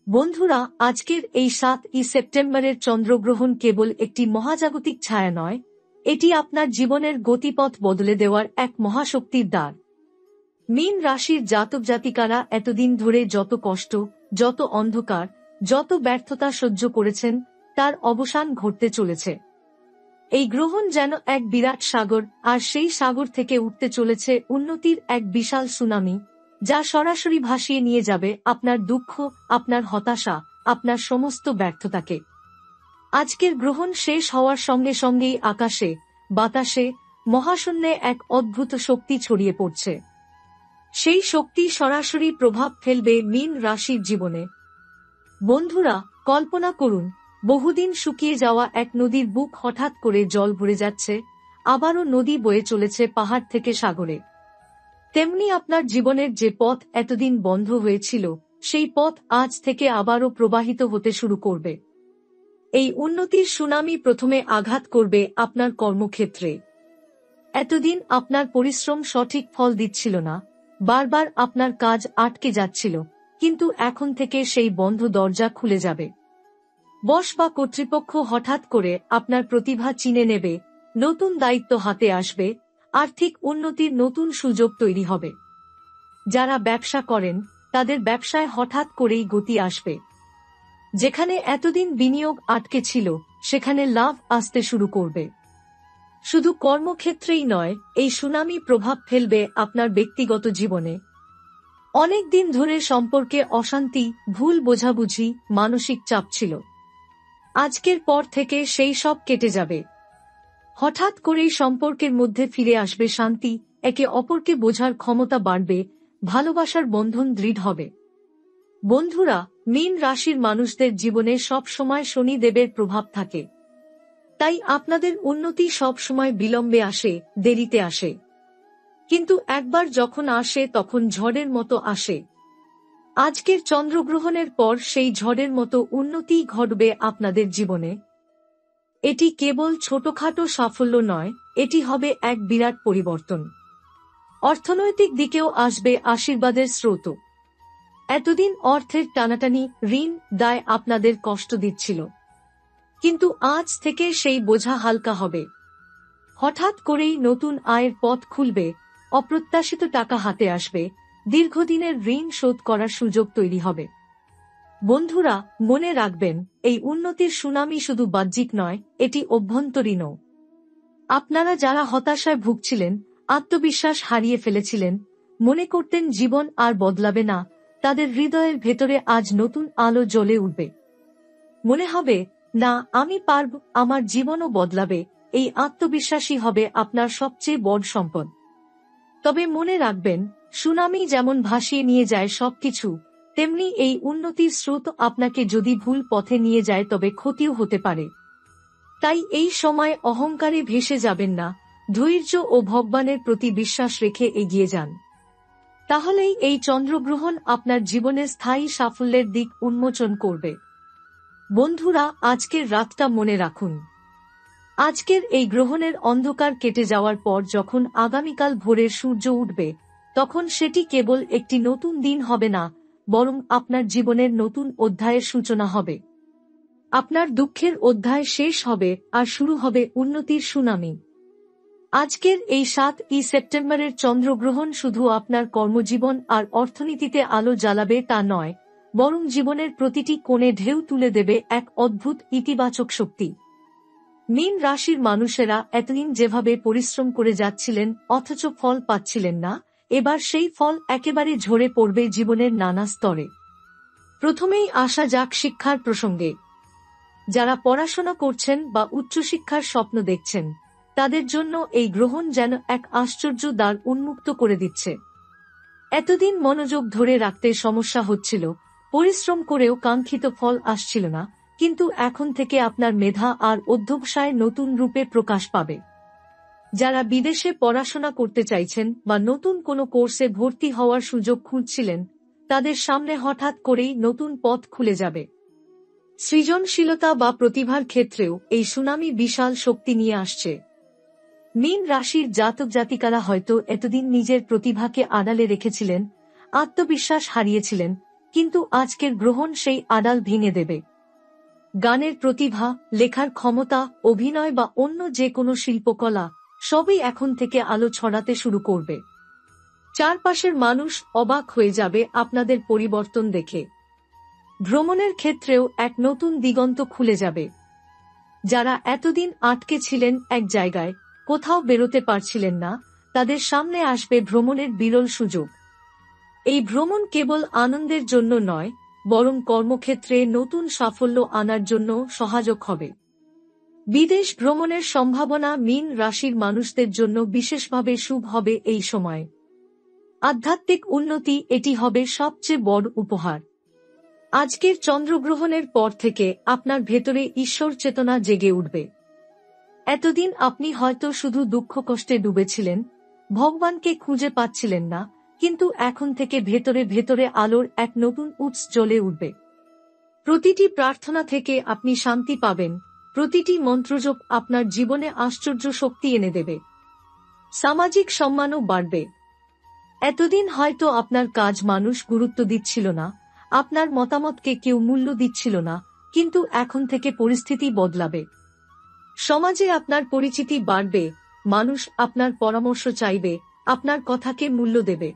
বন্ধুরা, আজকের এই 7ই সেপ্টেম্বরের চন্দ্রগ্রহণ কেবল একটি মহাজাগতিক ছায়া নয়, এটি আপনার জীবনের গতিপথ বদলে দেওয়ার এক মহাশক্তির দ্বার। মীন রাশির জাতক জাতিকারা এতদিন ধরে যত কষ্ট, যত অন্ধকার, যত ব্যর্থতা সহ্য করেছেন, তার অবসান ঘটতে চলেছে। এই গ্রহণ যেন এক বিরাট সাগর, আর সেই সাগর থেকে উঠতে চলেছে উন্নতির এক বিশাল সুনামি, যা সরাসরি ভাসিয়ে নিয়ে যাবে আপনার দুঃখ, আপনার হতাশা, আপনার সমস্ত ব্যর্থতাকে। আজকের গ্রহণ শেষ হওয়ার সঙ্গে সঙ্গেই আকাশে, বাতাসে, মহাশূন্যে এক অদ্ভুত শক্তি ছড়িয়ে পড়ছে। সেই শক্তি সরাসরি প্রভাব ফেলবে মীন রাশির জীবনে। বন্ধুরা, কল্পনা করুন, বহুদিন শুকিয়ে যাওয়া এক নদীর বুক হঠাৎ করে জল ভরে যাচ্ছে, আবারও নদী বয়ে চলেছে পাহাড় থেকে সাগরে। তেমনি আপনার জীবনের যে পথ এতদিন বন্ধ হয়েছিল, সেই পথ আজ থেকে আবারও প্রবাহিত হতে শুরু করবে। এই উন্নতির সুনামি প্রথমে আঘাত করবে আপনার কর্মক্ষেত্রে। এতদিন আপনার পরিশ্রম সঠিক ফল দিচ্ছিল না, বারবার আপনার কাজ আটকে যাচ্ছিল, কিন্তু এখন থেকে সেই বন্ধ দরজা খুলে যাবে। বস বা কর্তৃপক্ষ হঠাৎ করে আপনার প্রতিভা চিনে নেবে, নতুন দায়িত্ব হাতে আসবে, আর্থিক উন্নতির নতুন সুযোগ তৈরি হবে। যারা ব্যবসা করেন, তাদের ব্যবসায় হঠাৎ করেই গতি আসবে। যেখানে এতদিন বিনিয়োগ আটকে ছিল, সেখানে লাভ আসতে শুরু করবে। শুধু কর্মক্ষেত্রেই নয়, এই সুনামি প্রভাব ফেলবে আপনার ব্যক্তিগত জীবনে। অনেক দিন ধরে সম্পর্কে অশান্তি, ভুল বোঝাবুঝি, মানসিক চাপ ছিল। আজকের পর থেকে সেই সব কেটে যাবে। হঠাৎ করেই সম্পর্কের মধ্যে ফিরে আসবে শান্তি, একে অপরকে বোঝার ক্ষমতা বাড়বে, ভালোবাসার বন্ধন দৃঢ় হবে। বন্ধুরা, মীন রাশির মানুষদের জীবনে সব সময় শনিদেবের প্রভাব থাকে। তাই আপনাদের উন্নতি সব সময় বিলম্বে আসে, দেরিতে আসে। কিন্তু একবার যখন আসে তখন ঝড়ের মতো আসে। আজকের চন্দ্রগ্রহণের পর সেই ঝড়ের মতো উন্নতি ঘটবে আপনাদের জীবনে। এটি কেবল ছোটখাটো সাফল্য নয়, এটি হবে এক বিরাট পরিবর্তন। অর্থনৈতিক দিকেও আসবে আশীর্বাদের স্রোত। এতদিন অর্থের টানাটানি, ঋণ, দায় আপনাদের কষ্ট দিচ্ছিল, কিন্তু আজ থেকে সেই বোঝা হালকা হবে। হঠাৎ করেই নতুন আয়ের পথ খুলবে, অপ্রত্যাশিত টাকা হাতে আসবে, দীর্ঘদিনের ঋণ শোধ করার সুযোগ তৈরি হবে। বন্ধুরা, মনে রাখবেন, এই উন্নতির সুনামি শুধু বাহ্যিক নয়, এটি অভ্যন্তরীণও। আপনারা যারা হতাশায় ভুগছিলেন, আত্মবিশ্বাস হারিয়ে ফেলেছিলেন, মনে করতেন জীবন আর বদলাবে না, তাদের হৃদয়ের ভেতরে আজ নতুন আলো জ্বলে উঠবে। মনে হবে, না, আমি পারব, আমার জীবনও বদলাবে। এই আত্মবিশ্বাসী হবে আপনার সবচেয়ে বড় সম্পদ। তবে মনে রাখবেন, সুনামি যেমন ভাসিয়ে নিয়ে যায় সবকিছু, তেমনি এই উন্নতির স্রোত আপনাকে যদি ভুল পথে নিয়ে যায় তবে ক্ষতিও হতে পারে। তাই এই সময় অহংকারে ভেসে যাবেন না, ধৈর্য ও ভগবানের প্রতি বিশ্বাস রেখে এগিয়ে যান। তাহলেই এই চন্দ্রগ্রহণ আপনার জীবনে স্থায়ী সাফল্যের দিক উন্মোচন করবে। বন্ধুরা, আজকের রাতটা মনে রাখুন। আজকের এই গ্রহণের অন্ধকার কেটে যাওয়ার পর যখন আগামীকাল ভোরের সূর্য উঠবে, তখন সেটি কেবল একটি নতুন দিন হবে না, বরং আপনার জীবনের নতুন অধ্যায়ের সূচনা হবে। আপনার দুঃখের অধ্যায় শেষ হবে আর শুরু হবে উন্নতির সুনামি। আজকের এই 7ই সেপ্টেম্বরের চন্দ্রগ্রহণ শুধু আপনার কর্মজীবন আর অর্থনীতিতে আলো জ্বালাবে তা নয়, বরং জীবনের প্রতিটি কোণে ঢেউ তুলে দেবে এক অদ্ভুত ইতিবাচক শক্তি। মীন রাশির মানুষেরা এতদিন যেভাবে পরিশ্রম করে যাচ্ছিলেন অথচ ফল পাচ্ছিলেন না, এবার সেই ফল একেবারে ঝরে পড়বে জীবনের নানা স্তরে। প্রথমেই আসা যাক শিক্ষার প্রসঙ্গে। যারা পড়াশোনা করছেন বা উচ্চশিক্ষার স্বপ্ন দেখছেন, তাদের জন্য এই গ্রহণ যেন এক আশ্চর্য দ্বার উন্মুক্ত করে দিচ্ছে। এতদিন মনোযোগ ধরে রাখতে সমস্যা হচ্ছিল, পরিশ্রম করেও কাঙ্ক্ষিত ফল আসছিল না, কিন্তু এখন থেকে আপনার মেধা আর অধ্যবসায় নতুন রূপে প্রকাশ পাবে। যারা বিদেশে পড়াশোনা করতে চাইছেন বা নতুন কোনো কোর্সে ভর্তি হওয়ার সুযোগ খুঁজছিলেন, তাদের সামনে হঠাৎ করেই নতুন পথ খুলে যাবে। সৃজনশীলতা বা প্রতিভার ক্ষেত্রেও এই সুনামি বিশাল শক্তি নিয়ে আসছে। মীন রাশির জাতক জাতিকারা হয়তো এতদিন নিজের প্রতিভাকে আড়ালে রেখেছিলেন, আত্মবিশ্বাস হারিয়েছিলেন, কিন্তু আজকের গ্রহণ সেই আড়াল ভেঙে দেবে। গানের প্রতিভা, লেখার ক্ষমতা, অভিনয় বা অন্য যে কোনো শিল্পকলা সবই এখন থেকে আলো ছড়াতে শুরু করবে। চারপাশের মানুষ অবাক হয়ে যাবে আপনাদের পরিবর্তন দেখে। ভ্রমণের ক্ষেত্রেও এক নতুন দিগন্ত খুলে যাবে। যারা এতদিন আটকে ছিলেন এক জায়গায়, কোথাও বেরোতে পারছিলেন না, তাদের সামনে আসবে ভ্রমণের বিরল সুযোগ। এই ভ্রমণ কেবল আনন্দের জন্য নয়, বরং কর্মক্ষেত্রে নতুন সাফল্য আনার জন্য সহায়ক হবে। বিদেশ ভ্রমণের সম্ভাবনা মীন রাশির মানুষদের জন্য বিশেষভাবে শুভ হবে এই সময়। আধ্যাত্মিক উন্নতি এটি হবে সবচেয়ে বড় উপহার। আজকের চন্দ্রগ্রহণের পর থেকে আপনার ভেতরে ঈশ্বর চেতনা জেগে উঠবে। এতদিন আপনি হয়তো শুধু দুঃখ কষ্টে ডুবেছিলেন, ভগবানকে খুঁজে পাচ্ছিলেন না, কিন্তু এখন থেকে ভেতরে ভেতরে আলোর এক নতুন উৎস জ্বলে উঠবে। প্রতিটি প্রার্থনা থেকে আপনি শান্তি পাবেন, প্রতিটি মন্ত্রজপ আপনার জীবনে আশ্চর্য শক্তি এনে দেবে। সামাজিক সম্মানও বাড়বে। এতদিন হয়তো আপনার কাজ মানুষ গুরুত্ব দিচ্ছিল না, আপনার মতামতকে কেউ মূল্য দিচ্ছিল না, কিন্তু এখন থেকে পরিস্থিতি বদলাবে। সমাজে আপনার পরিচিতি বাড়বে, মানুষ আপনার পরামর্শ চাইবে, আপনার কথাকে মূল্য দেবে।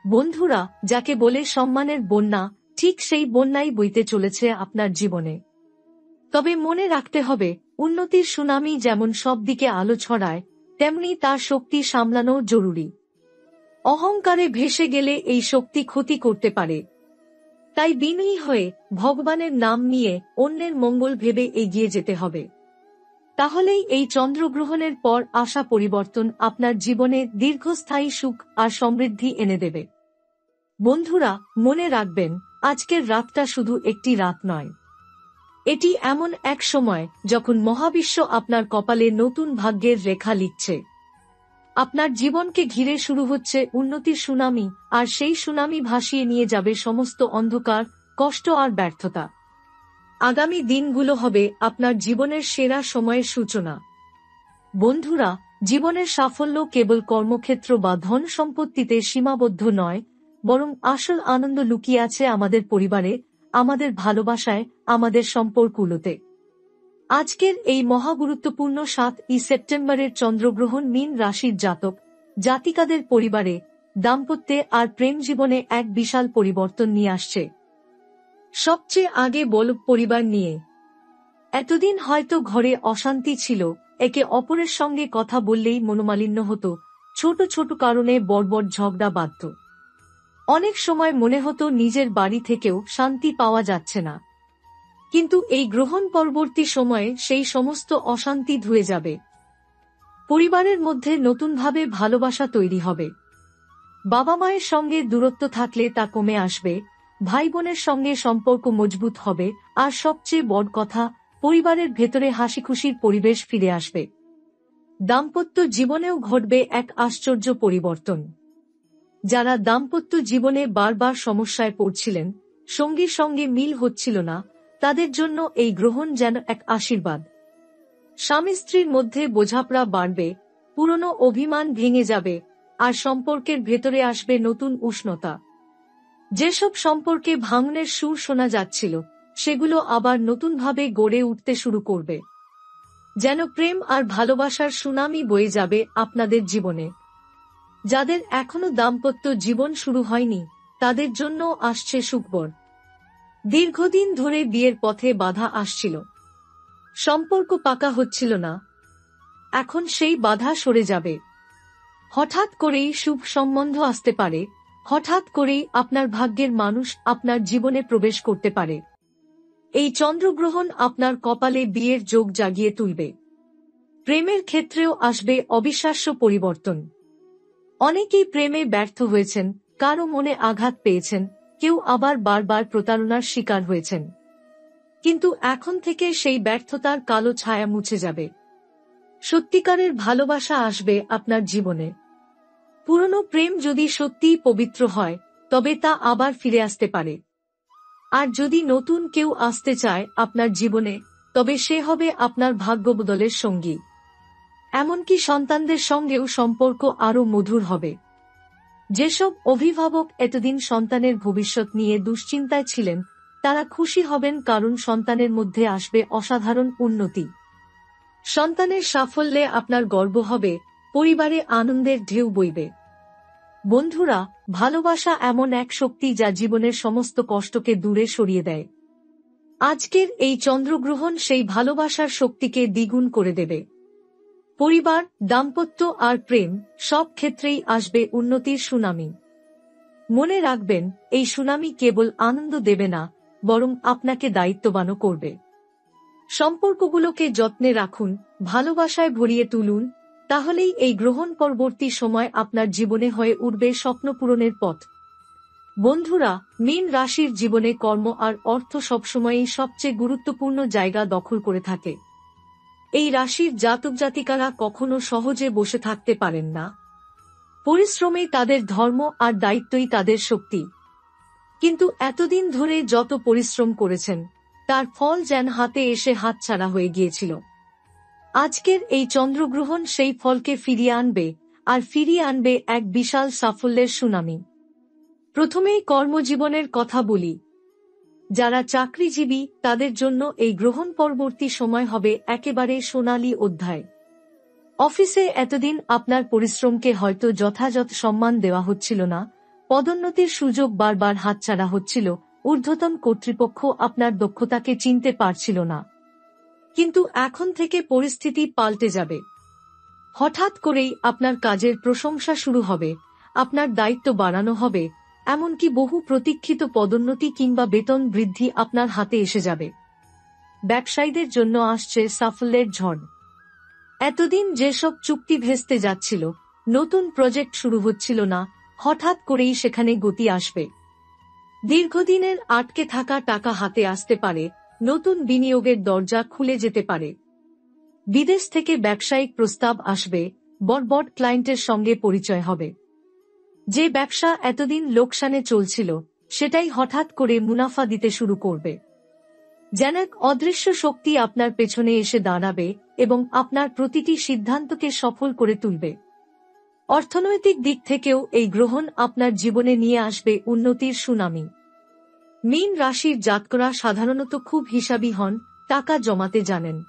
বন্ধুরা, যাকে বলে সম্মানের বন্যা, ঠিক সেই বন্যাই বইতে চলেছে আপনার জীবনে। তবে মনে রাখতে হবে, উন্নতির সুনামি যেমন সব দিকে আলো ছড়ায়, তেমনি তার শক্তি সামলানো জরুরি। অহংকারে ভেসে গেলে এই শক্তি ক্ষতি করতে পারে। তাই বিনয়ী হয়ে ভগবানের নাম নিয়ে অন্যের মঙ্গল ভেবে এগিয়ে যেতে হবে। তাহলেই এই চন্দ্রগ্রহণের পর আসা পরিবর্তন আপনার জীবনে দীর্ঘস্থায়ী সুখ আর সমৃদ্ধি এনে দেবে। বন্ধুরা, মনে রাখবেন, আজকের রাতটা শুধু একটি রাত নয়। এটি এমন এক সময় যখন মহাবিশ্ব আপনার কপালে নতুন ভাগ্যের রেখা লিখছে। আপনার জীবনকে ঘিরে শুরু হচ্ছে উন্নতির সুনামি, আর সেই সুনামি ভাসিয়ে নিয়ে যাবে সমস্ত অন্ধকার, কষ্ট আর ব্যর্থতা। আগামী দিনগুলো হবে আপনার জীবনের সেরা সময়ের সূচনা। বন্ধুরা, জীবনের সাফল্য কেবল কর্মক্ষেত্র বা ধন সম্পত্তিতে সীমাবদ্ধ নয়, বরং আসল আনন্দ লুকিয়ে আছে আমাদের পরিবারে, আমাদের ভালোবাসায়, আমাদের সম্পর্কগুলোতে। আজকের এই মহাগুরুত্বপূর্ণ 7ই সেপ্টেম্বরের চন্দ্রগ্রহণ মীন রাশির জাতক জাতিকাদের পরিবারে, দাম্পত্যে আর প্রেম জীবনে এক বিশাল পরিবর্তন নিয়ে আসছে। সবচেয়ে আগে বলব পরিবার নিয়ে। এতদিন হয়তো ঘরে অশান্তি ছিল, একে অপরের সঙ্গে কথা বললেই মনোমালিন্য হতো, ছোট ছোট কারণে বড় ঝগড়া বাধত। অনেক সময় মনে হতো নিজের বাড়ি থেকেও শান্তি পাওয়া যাচ্ছে না। কিন্তু এই গ্রহণ পরবর্তী সময়ে সেই সমস্ত অশান্তি ধুয়ে যাবে। পরিবারের মধ্যে নতুনভাবে ভালোবাসা তৈরি হবে। বাবা মায়ের সঙ্গে দূরত্ব থাকলে তা কমে আসবে, ভাই বোনের সঙ্গে সম্পর্ক মজবুত হবে, আর সবচেয়ে বড় কথা, পরিবারের ভেতরে হাসিখুশির পরিবেশ ফিরে আসবে। দাম্পত্য জীবনেও ঘটবে এক আশ্চর্য পরিবর্তন। যারা দাম্পত্য জীবনে বারবার সমস্যায় পড়ছিলেন, সঙ্গীর সঙ্গে মিল হচ্ছিল না, তাদের জন্য এই গ্রহণ যেন এক আশীর্বাদ। স্বামী স্ত্রীর মধ্যে বোঝাপড়া বাড়বে, পুরনো অভিমান ভেঙে যাবে, আর সম্পর্কের ভেতরে আসবে নতুন উষ্ণতা। যেসব সম্পর্কে ভাঙনের সুর শোনা যাচ্ছিল, সেগুলো আবার নতুনভাবে গড়ে উঠতে শুরু করবে। যেন প্রেম আর ভালোবাসার সুনামি বয়ে যাবে আপনাদের জীবনে। যাদের এখনো দাম্পত্য জীবন শুরু হয়নি, তাদের জন্য আসছে সুখবর। দীর্ঘদিন ধরে বিয়ের পথে বাধা আসছিল, সম্পর্ক পাকা হচ্ছিল না, এখন সেই বাধা সরে যাবে। হঠাৎ করেই শুভ সম্বন্ধ আসতে পারে, হঠাৎ করেই আপনার ভাগ্যের মানুষ আপনার জীবনে প্রবেশ করতে পারে। এই চন্দ্রগ্রহণ আপনার কপালে বিয়ের যোগ জাগিয়ে তুলবে। প্রেমের ক্ষেত্রেও আসবে অবিশ্বাস্য পরিবর্তন। অনেকেই প্রেমে ব্যর্থ হয়েছেন, কারো মনে আঘাত পেয়েছেন, কেউ আবার বারবার প্রতারণার শিকার হয়েছেন। কিন্তু এখন থেকে সেই ব্যর্থতার কালো ছায়া মুছে যাবে। সত্যিকারের ভালোবাসা আসবে আপনার জীবনে। পুরনো প্রেম যদি সত্যিই পবিত্র হয়, তবে তা আবার ফিরে আসতে পারে। আর যদি নতুন কেউ আসতে চায় আপনার জীবনে, তবে সে হবে আপনার ভাগ্য বদলের সঙ্গী। এমনকি সন্তানদের সঙ্গেও সম্পর্ক আরো মধুর হবে। যেসব অভিভাবক এতদিন সন্তানের ভবিষ্যৎ নিয়ে দুশ্চিন্তায় ছিলেন, তারা খুশি হবেন, কারণ সন্তানের মধ্যে আসবে অসাধারণ উন্নতি। সন্তানের সাফল্যে আপনার গর্ব হবে, পরিবারে আনন্দের ঢেউ বইবে। বন্ধুরা, ভালোবাসা এমন এক শক্তি যা জীবনের সমস্ত কষ্টকে দূরে সরিয়ে দেয়। আজকের এই চন্দ্রগ্রহণ সেই ভালোবাসার শক্তিকে দ্বিগুণ করে দেবে। পরিবার, দাম্পত্য আর প্রেম সব ক্ষেত্রেই আসবে উন্নতির সুনামি। মনে রাখবেন, এই সুনামি কেবল আনন্দ দেবে না, বরং আপনাকে দায়িত্ববানও করবে। সম্পর্কগুলোকে যত্নে রাখুন, ভালোবাসায় ভরিয়ে তুলুন, তাহলেই এই গ্রহণ পরবর্তী সময় আপনার জীবনে হয়ে উঠবে স্বপ্ন পূরণের পথ। বন্ধুরা, মীন রাশির জীবনে কর্ম আর অর্থ সবসময়ই সবচেয়ে গুরুত্বপূর্ণ জায়গা দখল করে থাকে। এই রাশির জাতক জাতিকারা কখনো সহজে বসে থাকতে পারেন না। পরিশ্রমেই তাদের ধর্ম আর দায়িত্বই তাদের শক্তি। কিন্তু এতদিন ধরে যত পরিশ্রম করেছেন, তার ফল যেন হাতে এসে হাতছাড়া হয়ে গিয়েছিল। আজকের এই চন্দ্রগ্রহণ সেই ফলকে ফিরিয়ে আনবে, আর ফিরিয়ে আনবে এক বিশাল সাফল্যের সুনামি। প্রথমেই কর্মজীবনের কথা বলি। যারা চাকরিজীবী, তাদের জন্য এই গ্রহণ পরবর্তী সময় হবে একেবারে সোনালী অধ্যায়। অফিসে এতদিন আপনার পরিশ্রমকে হয়তো যথাযথ সম্মান দেওয়া হচ্ছিল না, পদোন্নতির সুযোগ বারবার হাতছাড়া হচ্ছিল, ঊর্ধ্বতন কর্তৃপক্ষ আপনার দক্ষতাকে চিনতে পারছিল না। কিন্তু এখন থেকে পরিস্থিতি পাল্টে যাবে। হঠাৎ করেই আপনার কাজের প্রশংসা শুরু হবে, আপনার দায়িত্ব বাড়ানো হবে, এমনকি বহু প্রতীক্ষিত পদোন্নতি কিংবা বেতন বৃদ্ধি আপনার হাতে এসে যাবে। ব্যবসায়ীদের জন্য আসছে সাফল্যের ঝড়। এতদিন যেসব চুক্তি ভেস্তে যাচ্ছিল, নতুন প্রজেক্ট শুরু হচ্ছিল না, হঠাৎ করেই সেখানে গতি আসবে। দীর্ঘদিনের আটকে থাকা টাকা হাতে আসতে পারে, নতুন বিনিয়োগের দরজা খুলে যেতে পারে। বিদেশ থেকে ব্যবসায়িক প্রস্তাব আসবে, বড় বড় ক্লায়েন্টের সঙ্গে পরিচয় হবে। যে ব্যবসা এতদিন লোকসানে চলছিল, সেটাই হঠাৎ করে মুনাফা দিতে শুরু করবে। যেন এক অদৃশ্য শক্তি আপনার পেছনে এসে দাঁড়াবে এবং আপনার প্রতিটি সিদ্ধান্তকে সফল করে তুলবে। অর্থনৈতিক দিক থেকেও এই গ্রহণ আপনার জীবনে নিয়ে আসবে উন্নতির সুনামি। মীন রাশির জাতকরা সাধারণত খুব হিসাবী হন, টাকা জমাতে জানেন।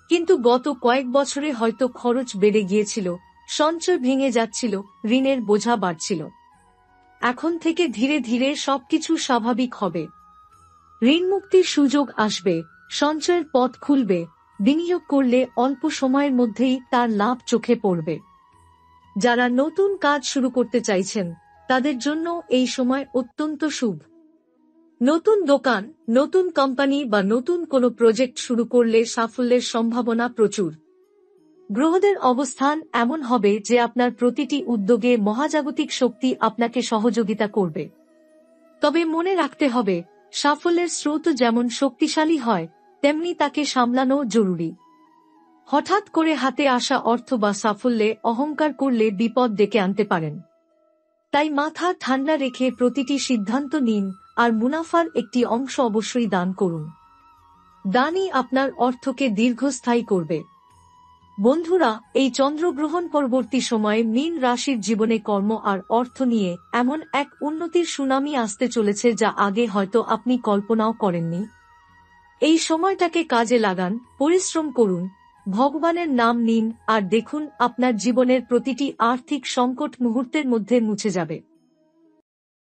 কিন্তু গত কয়েক বছরে হয়তো খরচ বেড়ে গিয়েছিল, সঞ্চয় ভেঙে যাচ্ছিল, ঋণের বোঝা বাড়ছিল। এখন থেকে ধীরে ধীরে সবকিছু স্বাভাবিক হবে। ঋণমুক্তির সুযোগ আসবে, সঞ্চয়ের পথ খুলবে, বিনিয়োগ করলে অল্প সময়ের মধ্যেই তার লাভ চোখে পড়বে। যারা নতুন কাজ শুরু করতে চাইছেন, তাদের জন্য এই সময় অত্যন্ত শুভ। নতুন দোকান, নতুন কোম্পানি বা নতুন কোনো প্রজেক্ট শুরু করলে সাফল্যের সম্ভাবনা প্রচুর। গ্রহদের অবস্থান এমন হবে যে আপনার প্রতিটি উদ্যোগে মহাজাগতিক শক্তি আপনাকে সহযোগিতা করবে। তবে মনে রাখতে হবে, সাফল্যের স্রোত যেমন শক্তিশালী হয়, তেমনি তাকে সামলানো জরুরি। হঠাৎ করে হাতে আসা অর্থ বা সাফল্যে অহংকার করলে বিপদ ডেকে আনতে পারেন। তাই মাথা ঠান্ডা রেখে প্রতিটি সিদ্ধান্ত নিন, আর মুনাফার একটি অংশ অবশ্যই দান করুন। দানই আপনার অর্থকে দীর্ঘস্থায়ী করবে। বন্ধুরা, এই চন্দ্রগ্রহণ পরবর্তী সময়ে মীন রাশির জীবনে কর্ম আর অর্থ নিয়ে এমন এক উন্নতির সুনামি আসতে চলেছে যা আগে হয়তো আপনি কল্পনাও করেননি। এই সময়টাকে কাজে লাগান, পরিশ্রম করুন, ভগবানের নাম নিন, আর দেখুন আপনার জীবনের প্রতিটি আর্থিক সংকট মুহূর্তের মধ্যে মুছে যাবে।